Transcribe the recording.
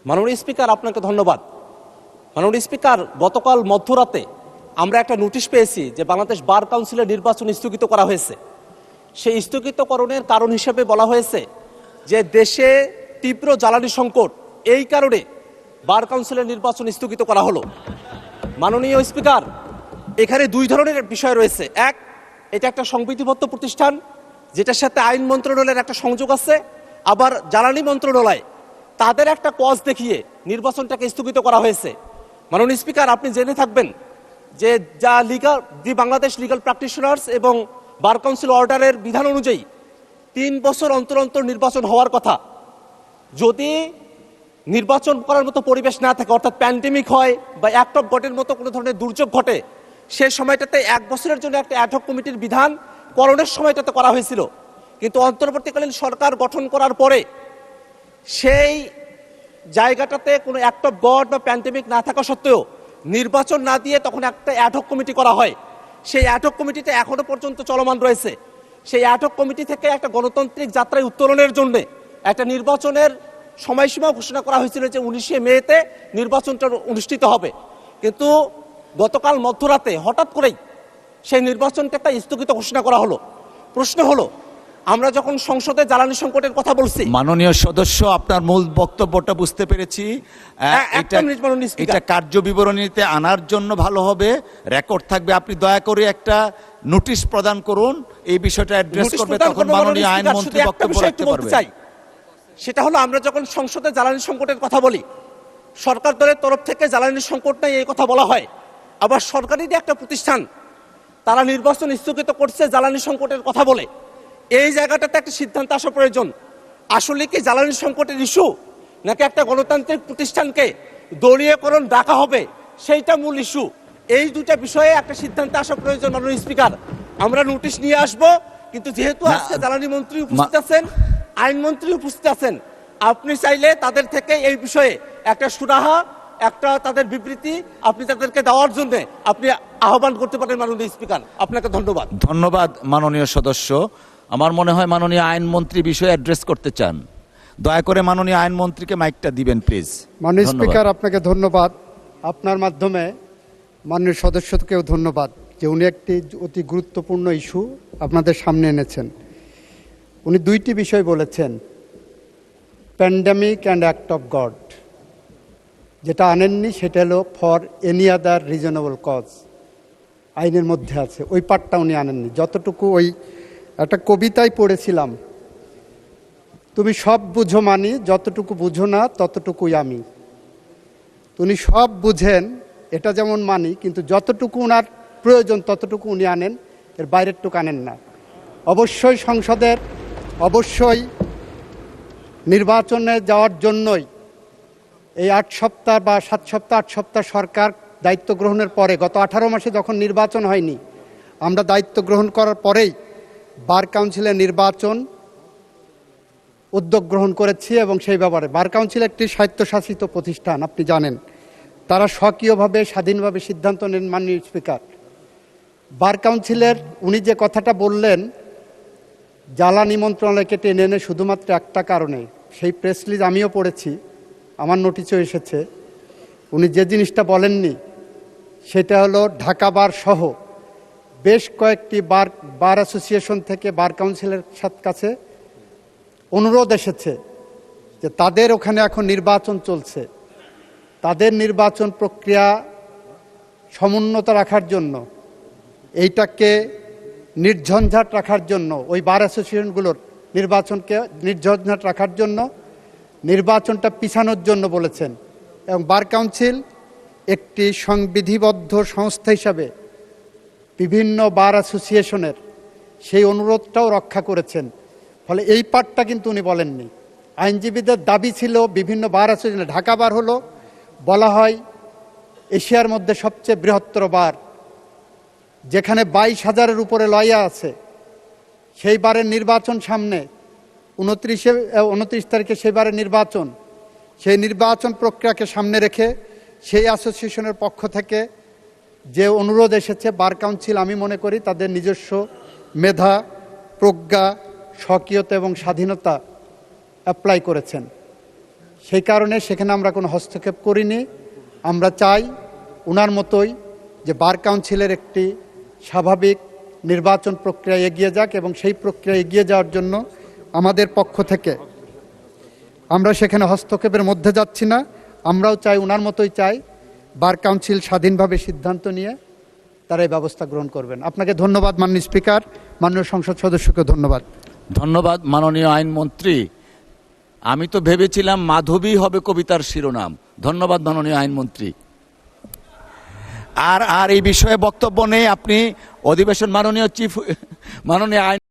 মাননীয় স্পিকার, আপনাকে ধন্যবাদ। মাননীয় স্পিকার, গতকাল মধ্যরাতে আমরা একটা নোটিশ পেয়েছি যে বাংলাদেশ বার কাউন্সিলের নির্বাচন স্থগিত করা হয়েছে। সেই স্থগিতকরণের কারণ হিসেবে বলা হয়েছে যে দেশে তীব্র জ্বালানি সংকট, এই কারণে বার কাউন্সিলের নির্বাচন স্থগিত করা হলো। মাননীয় স্পিকার, এখানে দুই ধরনের বিষয় রয়েছে। এক, এটা একটা সংবিধিবদ্ধ প্রতিষ্ঠান যেটার সাথে আইন মন্ত্রণালয়ের একটা সংযোগ আছে, আবার জ্বালানি মন্ত্রণালয় তাদের একটা কজ দেখিয়ে নির্বাচনটাকে স্থগিত করা হয়েছে। মাননীয় স্পিকার, আপনি জেনে থাকবেন যে দি বাংলাদেশ লিগাল প্র্যাকটিশনার্স এবং বার কাউন্সিল অর্ডারের বিধান অনুযায়ী 3 বছর অন্তর অন্তর নির্বাচন হওয়ার কথা। যদি নির্বাচন করার মতো পরিবেশ না থাকে, অর্থাৎ প্যান্ডেমিক হয় বা অ্যাক্ট অফ গডের মতো কোনো ধরনের দুর্যোগ ঘটে, সেই সময়টাতে 1 বছরের জন্য একটা অ্যাডহক কমিটির বিধান করণের সময়টাতে করা হয়েছিল। কিন্তু অন্তর্বর্তীকালীন সরকার গঠন করার পরে সেই জায়গাটাতে কোনো অ্যাক্ট অফ গড বা প্যান্ডেমিক না থাকা সত্ত্বেও নির্বাচন না দিয়ে তখন একটা অ্যাডহক কমিটি করা হয়। সেই অ্যাডহক কমিটিটা এখনো পর্যন্ত চলমান রয়েছে। সেই অ্যাডহক কমিটি থেকে একটা গণতান্ত্রিক যাত্রায় উত্তোলনের জন্য একটা নির্বাচনের সময়সীমা ঘোষণা করা হয়েছিল যে 19শে মেতে নির্বাচনটা অনুষ্ঠিত হবে। কিন্তু গতকাল মধ্যরাতে হঠাৎ করেই সেই নির্বাচনটা স্থগিত ঘোষণা করা হলো। প্রশ্ন হলো, আমরা যখন সংসদে জ্বালানি সংকটের কথা বলছি, মাননীয় সদস্য, আপনার মূল বক্তব্যটা বুঝতে পেরেছি। এটা কার্য বিবরণীতে আনার জন্য ভালো হবে, রেকর্ড থাকবে। আপনি দয়া করে একটা নোটিশ প্রদান করুন, এই বিষয়টা অ্যাড্রেস করবে, তখন মাননীয় আইনমন্ত্রী বক্তব্য রাখতে পারবে। সেটা হলো, আমরা যখন সংসদে জ্বালানি সংকটের কথা বলি, সরকার দলের তরফ থেকে জ্বালানি সংকট নাই এই কথা বলা হয়, আবার সরকারি একটা প্রতিষ্ঠান তারা নির্বাচন স্থগিত করছে জ্বালানি সংকটের কথা বলে। এই জায়গাটাতে একটা সিদ্ধান্ত আসা প্রয়োজন। আসলে কি জ্বালানি সংকটের ইস্যু, নাকি একটা গণতান্ত্রিক প্রতিষ্ঠানকে দলীয়করণ ডাকা হবে, সেইটা মূল ইস্যু? এই দুটা বিষয়ে একটা সিদ্ধান্ত আসা প্রয়োজন। মাননীয় স্পিকার, আমরা নোটিশ নিয়ে আসব, কিন্তু যেহেতু আজকে জ্বালানি মন্ত্রী উপস্থিত আছেন, আইনমন্ত্রী উপস্থিত আছেন, আপনি চাইলে তাদের থেকে এই বিষয়ে একটা সুরাহা, একটা তাদের বিবৃতি আপনি তাদেরকে দেওয়ার জন্য আপনি আহ্বান করতে পারেন। মাননীয় স্পিকার, আপনাকে ধন্যবাদ। ধন্যবাদ মাননীয় সদস্য। আমার মনে হয় মাননীয় আইনমন্ত্রী বিষয়ে অ্যাড্রেস করতে চান। দয়া করে মাননীয় আইনমন্ত্রীকে মাইকটা দিবেন প্লিজ। মাননীয় স্পিকার, আপনাকে ধন্যবাদ। আপনার মাধ্যমে মাননীয় সদস্যকেও ধন্যবাদ যে উনি একটি অতি গুরুত্বপূর্ণ ইস্যু আপনাদের সামনে এনেছেন। উনি দুইটি বিষয় বলেছেন, pandemic and act of God. যেটা আনেননি সেটা হলো for any other reasonable cause, আইনের মধ্যে আছে, ওই পার্টটা উনি আনেননি। যতটুকু ওই একটা কবিতায় পড়েছিলাম, তুমি সব বুঝো মানি, যতটুকু বুঝো না ততটুকুই আমি। উনি সব বুঝেন, এটা যেমন মানি, কিন্তু যতটুকু ওনার প্রয়োজন ততটুকু উনি আনেন, এর বাইরেরটুকু আনেন না। অবশ্যই সংসদের, অবশ্যই নির্বাচনে যাওয়ার জন্যই এই 8 সপ্তাহ বা 7 সপ্তাহ 8 সপ্তাহ সরকার দায়িত্ব গ্রহণের পরে, গত 18 মাসে যখন নির্বাচন হয়নি, আমরা দায়িত্ব গ্রহণ করার পরেই বার কাউন্সিলের নির্বাচন উদ্যোগ গ্রহণ করেছি। এবং সেই ব্যাপারে বার কাউন্সিল একটি স্বায়ত্তশাসিত প্রতিষ্ঠান, আপনি জানেন, তারা স্বকীয়ভাবে স্বাধীনভাবে সিদ্ধান্ত নেন। মাননীয় স্পিকার, বার কাউন্সিলের উনি যে কথাটা বললেন জ্বালানি মন্ত্রণালয়কে টেনে এনে শুধুমাত্র একটা কারণে, সেই প্রেস রিলিজ আমিও পড়েছি, আমার নোটিশও এসেছে। উনি যে জিনিসটা বলেননি সেটা হলো ঢাকা বার সহ বেশ কয়েকটি বার অ্যাসোসিয়েশন থেকে বার কাউন্সিলের কাছে অনুরোধ এসেছে যে তাদের ওখানে এখন নির্বাচন চলছে, তাদের নির্বাচন প্রক্রিয়া সমুন্নত রাখার জন্য, এইটাকে নির্ঝঞ্ঝাট রাখার জন্য, ওই বার অ্যাসোসিয়েশনগুলোর নির্বাচনকে নির্ঝঞ্ঝাট রাখার জন্য নির্বাচনটা পিছানোর জন্য বলেছেন। এবং বার কাউন্সিল একটি সংবিধিবদ্ধ সংস্থা হিসাবে বিভিন্ন বার অ্যাসোসিয়েশনের সেই অনুরোধটাও রক্ষা করেছেন। ফলে এই পার্টটা কিন্তু উনি বলেননি। আইনজীবীদের দাবি ছিল বিভিন্ন বার অ্যাসোসিয়েশন, ঢাকা বার হলো বলা হয় এশিয়ার মধ্যে সবচেয়ে বৃহত্তর বার, যেখানে 22,000-এর উপরে লয়া আছে। সেই বারের নির্বাচন সামনে, 29 তারিখে সেই বারের নির্বাচন, সেই নির্বাচন প্রক্রিয়াকে সামনে রেখে সেই অ্যাসোসিয়েশনের পক্ষ থেকে যে অনুরোধ এসেছে, বার কাউন্সিল আমি মনে করি তাদের নিজস্ব মেধা, প্রজ্ঞা, স্বকীয়তা এবং স্বাধীনতা অ্যাপ্লাই করেছেন। সেই কারণে সেখানে আমরা কোনো হস্তক্ষেপ করিনি। আমরা চাই ওনার মতোই যে বার কাউন্সিলের একটি স্বাভাবিক নির্বাচন প্রক্রিয়া এগিয়ে যাক, এবং সেই প্রক্রিয়া এগিয়ে যাওয়ার জন্য আমাদের পক্ষ থেকে আমরা সেখানে হস্তক্ষেপের মধ্যে যাচ্ছি না। আমরাও চাই, ওনার মতোই চাই, বার কাউন্সিল স্বাধীনভাবে সিদ্ধান্ত নিয়ে তারা এই ব্যবস্থা গ্রহণ করবেন। আপনাকে ধন্যবাদ মাননীয় স্পিকার, মাননীয় সংসদ সদস্যকে ধন্যবাদ। ধন্যবাদ মাননীয় আইনমন্ত্রী। আমি তো ভেবেছিলাম মাধবী হবে কবিতার শিরোনাম। ধন্যবাদ মাননীয় আইনমন্ত্রী। আর এই বিষয়ে বক্তব্য নেই। আপনি অধিবেশন মাননীয় আইন